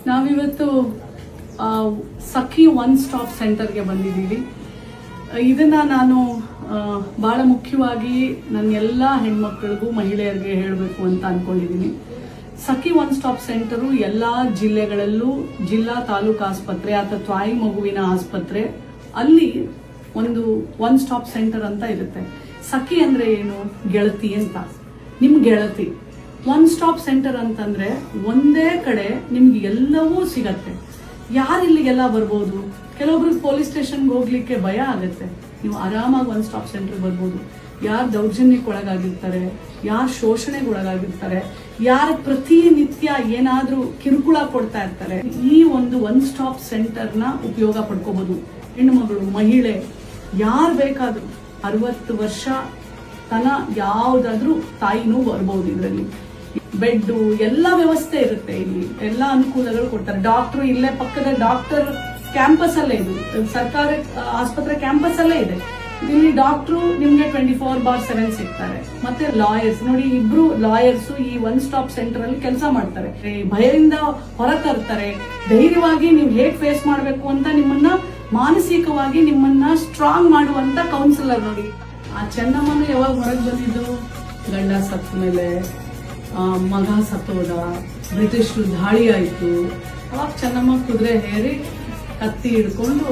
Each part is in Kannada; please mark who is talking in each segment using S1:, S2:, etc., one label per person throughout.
S1: ನಾವಿವತ್ತು ಸಖಿ ಒನ್ ಸ್ಟಾಪ್ ಸೆಂಟರ್ಗೆ ಬಂದಿದ್ದೀವಿ. ಇದನ್ನ ನಾನು ಬಹಳ ಮುಖ್ಯವಾಗಿ ನನ್ನ ಎಲ್ಲ ಹೆಣ್ಮಕ್ಳಿಗೂ ಮಹಿಳೆಯರಿಗೆ ಹೇಳಬೇಕು ಅಂತ ಅನ್ಕೊಂಡಿದ್ದೀನಿ. ಸಖಿ ಒನ್ ಸ್ಟಾಪ್ ಸೆಂಟರು ಎಲ್ಲ ಜಿಲ್ಲೆಗಳಲ್ಲೂ ಜಿಲ್ಲಾ ತಾಲೂಕು ಆಸ್ಪತ್ರೆ ಅಥವಾ ತಾಯಿ ಮಗುವಿನ ಆಸ್ಪತ್ರೆ ಅಲ್ಲಿ ಒಂದು ಒನ್ ಸ್ಟಾಪ್ ಸೆಂಟರ್ ಅಂತ ಇರುತ್ತೆ. ಸಖಿ ಅಂದ್ರೆ ಏನು? ಗೆಳತಿ ಅಂತ. ನಿಮ್ ಗೆಳತಿ. ಒನ್ ಸ್ಟಾಪ್ ಸೆಂಟರ್ ಅಂತಂದ್ರೆ ಒಂದೇ ಕಡೆ ನಿಮ್ಗೆ ಎಲ್ಲವೂ ಸಿಗತ್ತೆ. ಯಾರು ಇಲ್ಲಿಗೆಲ್ಲ ಬರ್ಬೋದು? ಕೆಲವೊಬ್ರಿಗೆ ಪೊಲೀಸ್ ಸ್ಟೇಷನ್ಗೆ ಹೋಗ್ಲಿಕ್ಕೆ ಭಯ ಆಗುತ್ತೆ. ನೀವು ಆರಾಮಾಗಿ ಒನ್ ಸ್ಟಾಪ್ ಸೆಂಟರ್ ಬರ್ಬೋದು. ಯಾರು ದೌರ್ಜನ್ಯಕ್ಕೆ ಒಳಗಾಗಿರ್ತಾರೆ, ಯಾರು ಶೋಷಣೆಗೆ ಒಳಗಾಗಿರ್ತಾರೆ, ಯಾರು ಪ್ರತಿನಿತ್ಯ ಏನಾದ್ರೂ ಕಿರುಕುಳ ಕೊಡ್ತಾ ಇರ್ತಾರೆ, ಈ ಒಂದು ಒನ್ ಸ್ಟಾಪ್ ಸೆಂಟರ್ನ ಉಪಯೋಗ ಪಡ್ಕೋಬಹುದು. ಹೆಣ್ಣುಮಗಳು, ಮಹಿಳೆ, ಯಾರು ಬೇಕಾದ್ರೂ 60 ವರ್ಷ ತನ ಯಾವುದಾದ್ರೂ ತಾಯಿನೂ ಬರ್ಬೋದು. ಇದರಲ್ಲಿ ಬೆಡ್ಡು ಎಲ್ಲ ವ್ಯವಸ್ಥೆ ಇರುತ್ತೆ. ಇಲ್ಲಿ ಎಲ್ಲ ಅನುಕೂಲಗಳು ಕೊಡ್ತಾರೆ. ಡಾಕ್ಟರ್ ಇಲ್ಲೇ ಪಕ್ಕದ ಡಾಕ್ಟರ್ ಕ್ಯಾಂಪಸ್ ಅಲ್ಲೇ, ಇದು ಸರ್ಕಾರಿ ಆಸ್ಪತ್ರೆ ಕ್ಯಾಂಪಸ್ ಅಲ್ಲೇ ಇದೆ. ಇಲ್ಲಿ ಡಾಕ್ಟ್ರು ನಿಮ್ಗೆ 24/7 ಸಿಗ್ತಾರೆ. ಮತ್ತೆ ಲಾಯರ್ಸ್ ನೋಡಿ, ಇಬ್ರು ಲಾಯರ್ಸ್ ಈ ಒನ್ ಸ್ಟಾಪ್ ಸೆಂಟರ್ ಅಲ್ಲಿ ಕೆಲಸ ಮಾಡ್ತಾರೆ. ಭಯದಿಂದ ಹೊರ ತರ್ತಾರೆ. ಧೈರ್ಯವಾಗಿ ನೀವು ಹೇಗ್ ಫೇಸ್ ಮಾಡ್ಬೇಕು ಅಂತ ನಿಮ್ಮನ್ನ ಮಾನಸಿಕವಾಗಿ ನಿಮ್ಮನ್ನ ಸ್ಟ್ರಾಂಗ್ ಮಾಡುವಂತ ಕೌನ್ಸಿಲರ್. ನೋಡಿ, ಆ ಚೆನ್ನಮ್ಮನ ಯಾವಾಗ ಹೊರಗೆ ಬಂದಿದ್ದು? ಗಂಡ ಸತ್ತ ಮೇಲೆ, ಮಗ ಸತ್ತೋದ, ಬ್ರಿಟಿಷರು ದಾಳಿ ಆಯ್ತು. ಅವಾಗ ಚೆನ್ನಮ್ಮ ಕುದುರೆ ಹೇರಿ ಕತ್ತಿ ಹಿಡ್ಕೊಂಡು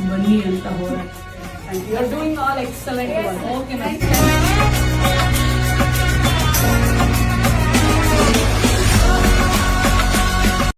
S1: ಬನ್ನಿ ಅಂತ ಹೋರಾಟ. You are doing all excellent. Okay.